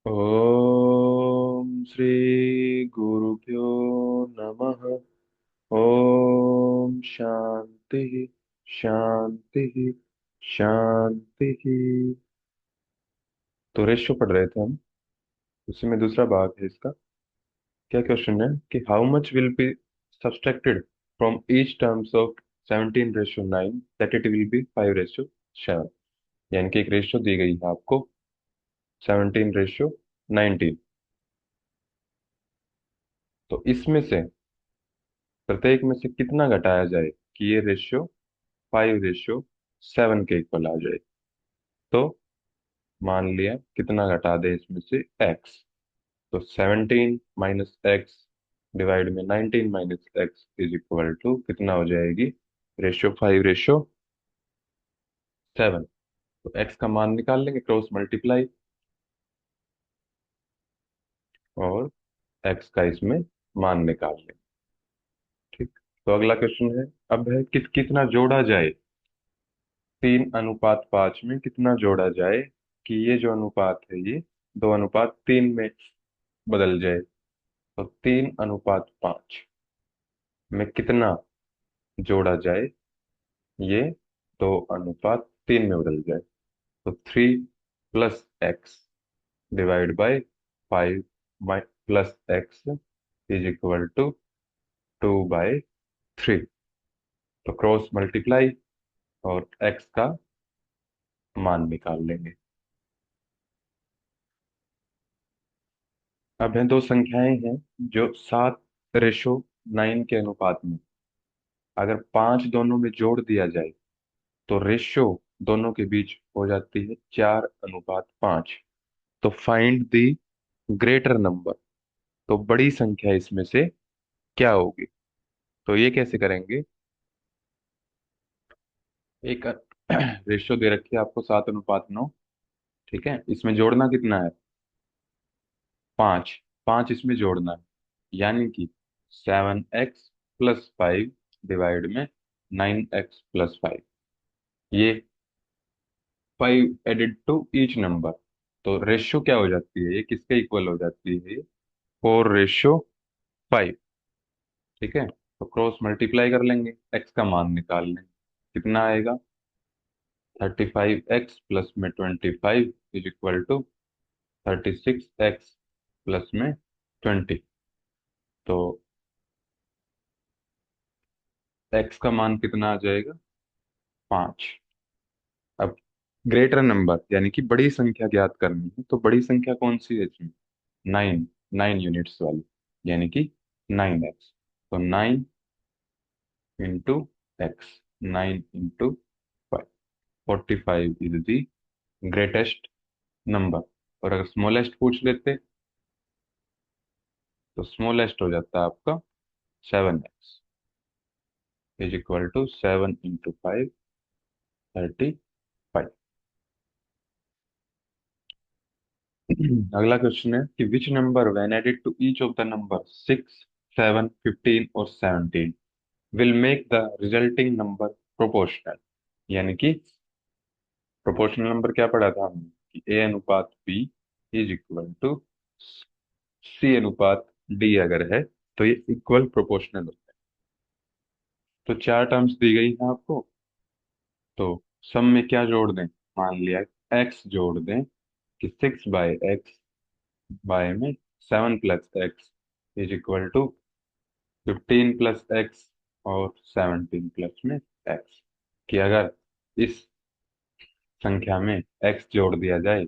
ओम श्री गुरुभ्यो नमः। ओम शांति शांति शांति। तो रेशियो पढ़ रहे थे हम। उसी में दूसरा भाग है इसका। क्या क्वेश्चन है कि how much will be subtracted from each terms of 17:9 that it will be 5:7। यानी कि एक रेशियो दी गई है आपको 17:19। तो इसमें से प्रत्येक में से कितना घटाया जाए कि ये रेशियो 5:7 के इक्वल आ जाए। तो मान लिया कितना घटा दे इसमें से x। तो 17 - x डिवाइड में 19 - x इज इक्वल टू कितना हो जाएगी, रेशियो 5:7। तो x का मान निकाल लेंगे, क्रॉस मल्टीप्लाई, और x का इसमें मान निकाल लेंगे। ठीक। तो अगला क्वेश्चन है, अब है कितना जोड़ा जाए, 3:5 में कितना जोड़ा जाए कि ये जो अनुपात है ये 2:3 में बदल जाए। तो 3:5 में कितना जोड़ा जाए ये 2:3 में बदल जाए। तो 3 + x divide by 5 + x is equal to 2/3। तो क्रॉस मल्टीप्लाई और x का मान निकाल लेंगे। अब हैं दो संख्याएं हैं जो 7:9 के अनुपात में, अगर 5 दोनों में जोड़ दिया जाए तो रेशियो दोनों के बीच हो जाती है 4:5। तो फाइंड द ग्रेटर नंबर। तो बड़ी संख्या इसमें से क्या होगी। तो ये कैसे करेंगे, एक रेशियो दे रखी है आपको 7:9। ठीक है, इसमें जोड़ना कितना है, 5। 5 इसमें जोड़ना है, यानी कि 7x + 5 डिवाइड में 9x + 5। ये 5 एडेड टू ईच नंबर। तो रेशियो क्या हो जाती है, ये किसके इक्वल हो जाती है, 4:5। ठीक है, तो क्रॉस मल्टीप्लाई कर लेंगे, x का मान निकाल लेंगे, कितना आएगा, 35x प्लस में 25 is equal to 36x plus में 20। तो x का मान कितना आ जाएगा, 5। अब ग्रेटर नंबर यानी कि बड़ी संख्या ज्ञात करनी है, तो बड़ी संख्या कौन सी है इसमें, 9। 9 यूनिट्स वाली, यानी कि 9x। तो 9 × x, 9 × 5, 45 is the greatest number. और अगर स्मॉलेस्ट पूछ लेते तो स्मॉलेस्ट हो जाता है आपका 7x इज इक्वल टू 7 × 5, 35। अगला क्वेश्चन है कि which number when added to each of the number 6, 7, 15 और 17 will make the resulting number proportional. यानी कि प्रोपोर्शनल नंबर क्या पढ़ा था हमने कि a/b is equal to c/d अगर है तो ये इक्वल प्रोपोर्शनल होता है। तो चार टर्म्स दी गई हैं आपको, तो सम में क्या जोड़ दें, मान लिया x जोड़ दें कि 6/x बाय में 7 + x is equal to 15 + x और 17 + में x। कि अगर इस संख्या में x जोड़ दिया जाए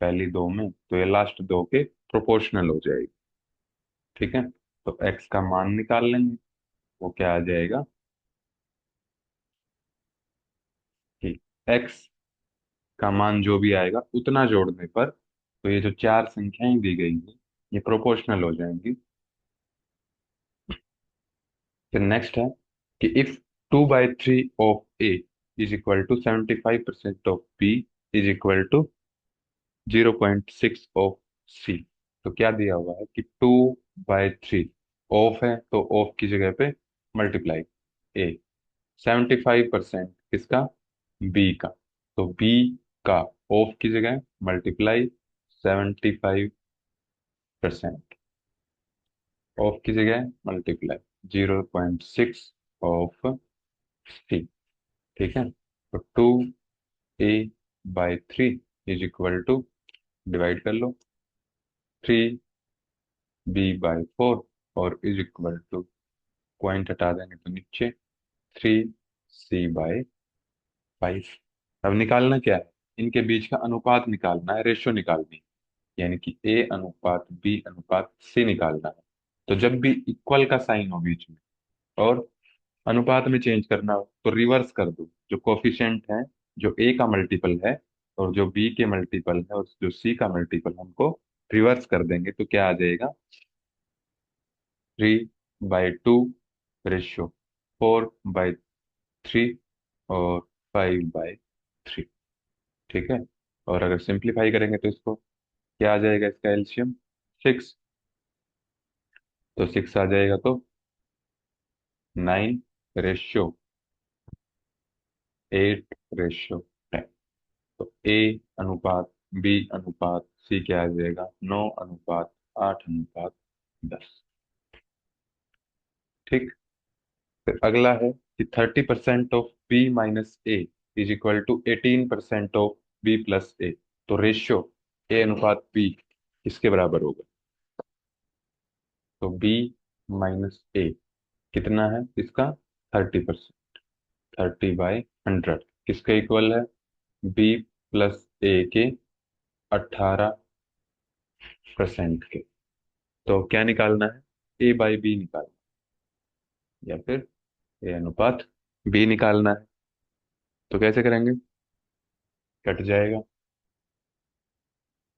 पहली दो में तो ये लास्ट दो के प्रोपोर्शनल हो जाएगी। ठीक है, तो x का मान निकाल लेंगे, वो क्या आ जाएगा कि x का मान जो भी आएगा उतना जोड़ने पर, तो ये जो चार संख्याएं दी गई हैं ये प्रोपोर्शनल हो जाएंगी। फिर नेक्स्ट है कि if 2/3 of A is equal to 75% of B is equal to 0.6 of C. तो क्या दिया हुआ है कि 2/3 ऑफ है, तो ऑफ की जगह पे मल्टीप्लाई ए, 75% किसका, बी का, तो बी का ऑफ की जगह मल्टीप्लाई 75%। ऑफ की जगह मल्टीप्लाई 0.6 ऑफ सी। ठीक है, तो 2a/3 is equal to, divide कर लो, 3b/4 और इज इक्वल टू, पॉइंट हटा देंगे तो नीचे 3c/5। अब निकालना क्या है, इनके बीच का अनुपात निकालना है, रेशो निकालनी है, यानी कि ए अनुपात बी अनुपात सी निकालना है। तो जब भी इक्वल का साइन हो बीच में और अनुपात में चेंज करना हो तो रिवर्स कर दो, जो कोफिशिएंट है, जो ए का मल्टीपल है और जो बी के मल्टीपल है और जो सी का मल्टीपल है, उनको रिवर्स कर देंगे तो क्या आ जाएगा, 3/2 रेशियो 4/3 और 5/3। ठीक है, और अगर सिंप्लीफाई करेंगे तो इसको क्या आ जाएगा, इसका एलसीएम 6, तो 6 आ जाएगा तो 9/8/10। तो ए अनुपात बी अनुपात सी क्या आ जाएगा, 9:8/10। ठीक। फिर अगला है कि 30% of B minus A is equal to 18% of B plus A. तो रेशियो ए अनुपात बी किसके बराबर होगा, तो बी माइनस ए कितना है इसका, 30%, 30/100 किसके इक्वल है, बी प्लस ए के 18% के। तो क्या निकालना है, a/b निकालना है या फिर ए अनुपात बी निकालना है। तो कैसे करेंगे, कट जाएगा,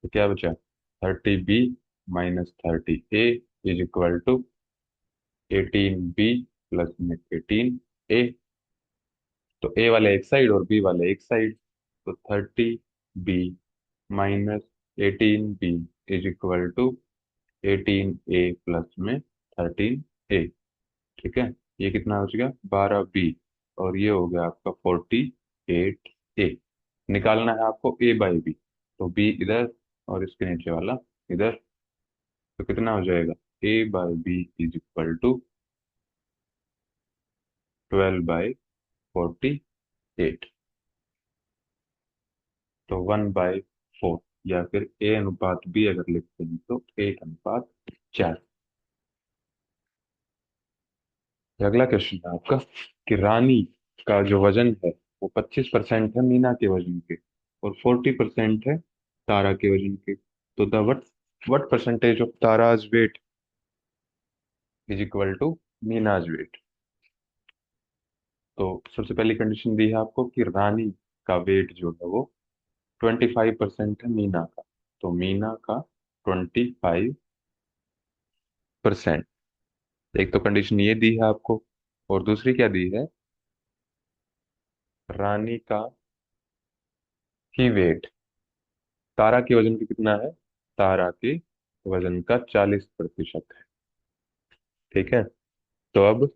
तो क्या बचा, 30b - 30a is equal to 18b plus में 18a। तो ए वाले एक साइड और बी वाले एक साइड, तो 30b - 18b is equal to 18a plus में 13a। ठीक है, ये कितना हो जाएगा, 12b, और ये हो गया आपका 48a। निकालना है आपको a/b, तो b इधर और इसके नीचे वाला इधर, तो कितना हो जाएगा, a/b इज इक्वल टू 12/48, तो 1/4, या फिर a अनुपात b अगर लिखते हैं तो 1:4। ये अगला क्वेश्चन है आपका कि रानी का जो वजन है वो 25% है मीना के वजन के और 40% है तारा के वजन के। तो the what percentage of Tara's weight is equal to Meena's weight. तो सबसे पहली कंडीशन दी है आपको कि रानी का वेट जो है वो 25% है मीना का, तो मीना का 25%। एक तो कंडीशन ये दी है आपको, और दूसरी क्या दी है, रानी का ही वेट तारा के वजन की कितना है, तारा के वजन का 40% है। ठीक है, तो अब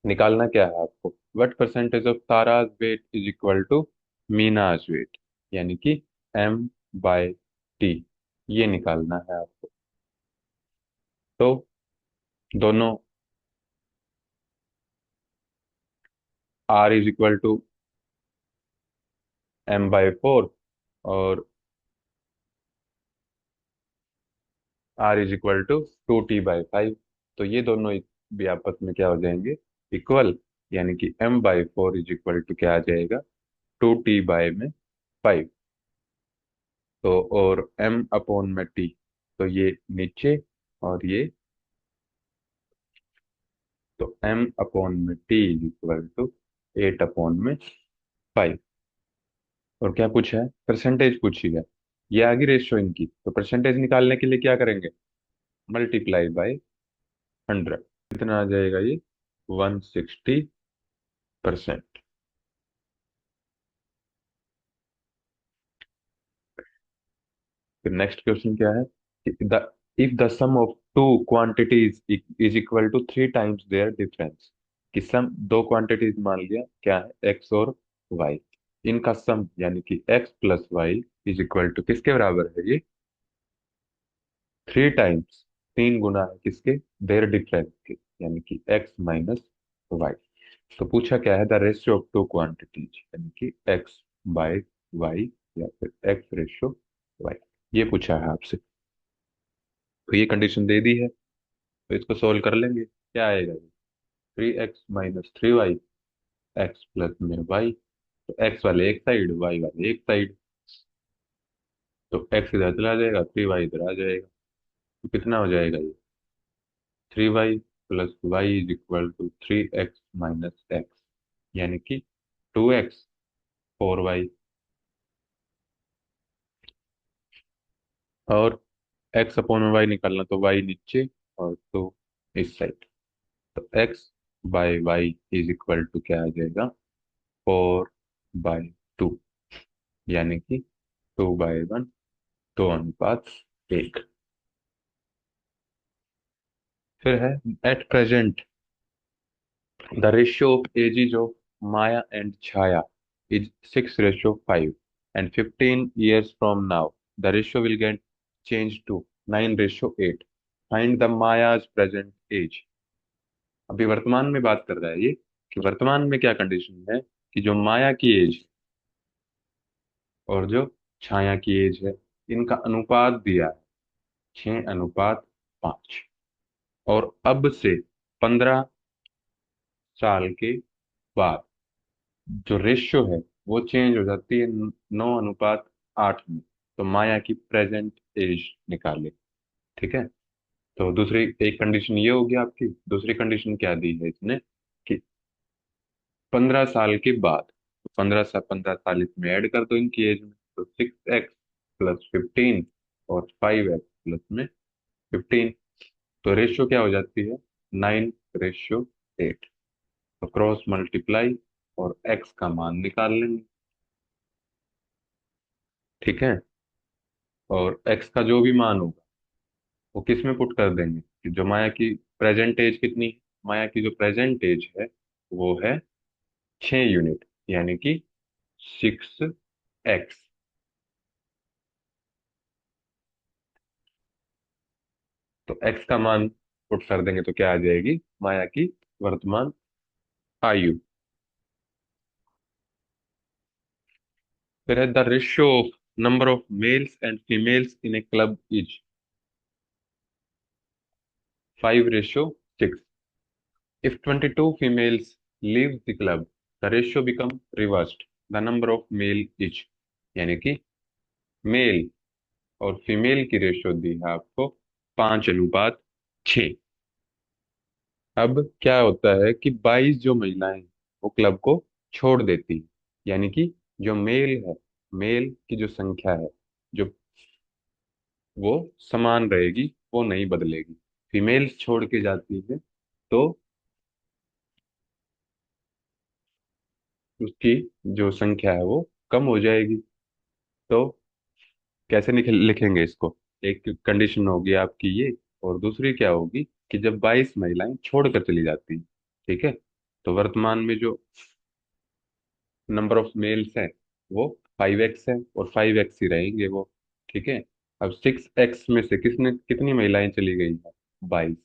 निकालना क्या है आपको, what percentage of Tara's weight is equal to Meena's weight, यानी कि m/t, ये निकालना है आपको। तो दोनों r is equal to m/4 और r is equal to 2t/5, तो ये दोनों भी आपस में क्या हो जाएंगे, इक्वल, यानी कि m/4 इज इक्वल टू क्या आ जाएगा, 2t/5। तो और m/t, तो ये नीचे और ये, तो m/t इज इक्वल टू 8/5। और क्या पूछा है, परसेंटेज पूछी है, ये आ गई रेशियो इनकी, तो परसेंटेज निकालने के लिए क्या करेंगे, ×100। कितना आ जाएगा ये, 160%। फिर नेक्स्ट क्वेश्चन क्या है, the if the sum of two quantities is equal to 3 times their difference. कि सम दो क्वांटिटीज मान लिया क्या है, एक्स और वाई, इनका सम यानी कि x plus y is equal to किसके बराबर है ये? 3 टाइम्स, 3 गुना है किसके? देयर डिफरेंस के, यानी कि एक्स माइनस वाई। तो पूछा क्या है? The ratio of two quantities, यानी कि एक्स बाय वाई या फिर एक्स रेशियो वाई, ये पूछा है आपसे। तो ये कंडीशन दे दी है, तो इसको सोल्व कर लेंगे। क्या आएगा ये? 3x - 3y, एक्स प्लस में वाई। तो एक्स वाले एक साइड, वाई वाले एक साइड, तो एक्स इधर चला जाएगा, 3y इधर आ जाएगा। तो कितना हो जाएगा ये? 3y + y is equal to 3x - x, यानी कि 2x 4y। और x अपॉन में y निकालना, तो y नीचे और 2 इस साइड। तो x/y इज इक्वल टू क्या आ जाएगा? 4/2, यानी कि 2/1, 2:1। फिर है, at present the ratio of ages of Maya and Chhaya is 6:5, and 15 years from now the ratio will get changed to 9:8. Find the Maya's present age. अभी वर्तमान में बात कर रहा है ये, कि वर्तमान में क्या कंडीशन है, कि जो माया की एज और जो छाया की एज है, इनका अनुपात दिया है 6:5। और अब से 15 साल के बाद जो रेशियो है वो चेंज हो जाती है 9:8 में। तो माया की प्रेजेंट एज निकाले। ठीक है। तो दूसरी एक कंडीशन ये होगी आपकी। दूसरी कंडीशन क्या दी है इसने, कि 15 साल के बाद, 15 साल इसमें ऐड कर दो इनकी एज में, तो 6x + 15 और 5x + 15। तो रेशियो क्या हो जाती है? 9:8। तो क्रॉस मल्टीप्लाई और x का मान निकाल लेंगे। ठीक है। और x का जो भी मान होगा वो किस में पुट कर देंगे, कि जो माया की प्रेजेंट एज कितनी है? माया की जो प्रेजेंट एज है वो है 6 यूनिट, यानी कि 6x। तो x का मान पुट कर देंगे तो क्या आ जाएगी? माया की वर्तमान आयु। फिर है, the ratio of number of males and females in A club is 5:6। If 22 females leave the club, the ratio become reversed. The number of male each, यानी कि मेल और फीमेल की रेशियो दी है आपको 5:6। अब क्या होता है कि 22 जो महिलाएं वो क्लब को छोड़ देती हैं, यानी कि जो मेल है, मेल की जो संख्या है, जो वो समान रहेगी, वो नहीं बदलेगी। फीमेल्स छोड़ के जाती है तो उसकी जो संख्या है वो कम हो जाएगी। तो कैसे लिखेंगे इसको? एक कंडीशन होगी आपकी ये, और दूसरी क्या होगी, कि जब 22 महिलाएं छोड़कर चली जाती हैं, ठीक है, तो वर्तमान में जो नंबर ऑफ मेल्स है वो 5x है, और 5x ही रहेंगे वो। ठीक है। अब 6x में से किसने कितनी महिलाएं चली गई है? 22।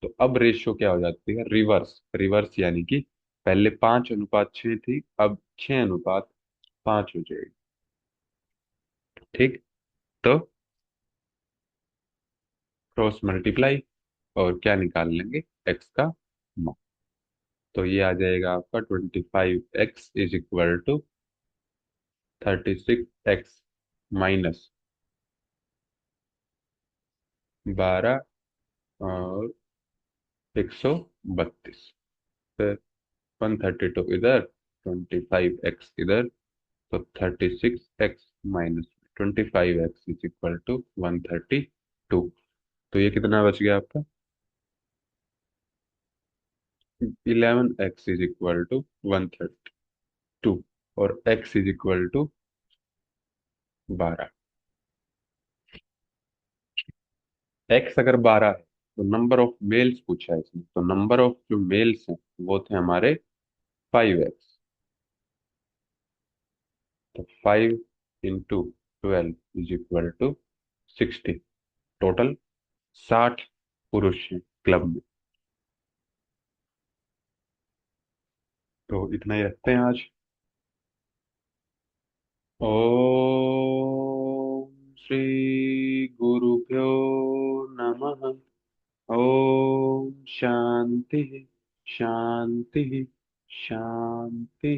तो अब रेशियो क्या हो जाती है? रिवर्स। रिवर्स यानी कि पहले 5:6 थी, अब 6:5 हो जाएगी। ठीक। तो क्रॉस मल्टीप्लाई और क्या निकाल लेंगे? एक्स का मान। तो ये आ जाएगा आपका 25x is equal to 36x minus 12 और 132। फिर 132 इधर, 25x इधर, तो 36x minus 25x is equal to 132। तो ये कितना बच गया आपका? 11x इज इक्वल टू 132, और x is equal to 12। X अगर 12 है तो नंबर ऑफ मेल्स पूछा है इसने, तो नंबर ऑफ जो मेल्स हैं वो थे हमारे 5x। तो 5 इंटू 12 = 60। टोटल 60 पुरुष हैं क्लब में। तो इतना ही रखते हैं आज। ओम श्री गुरुभ्यो नमः। ओम शांति शांति शांति।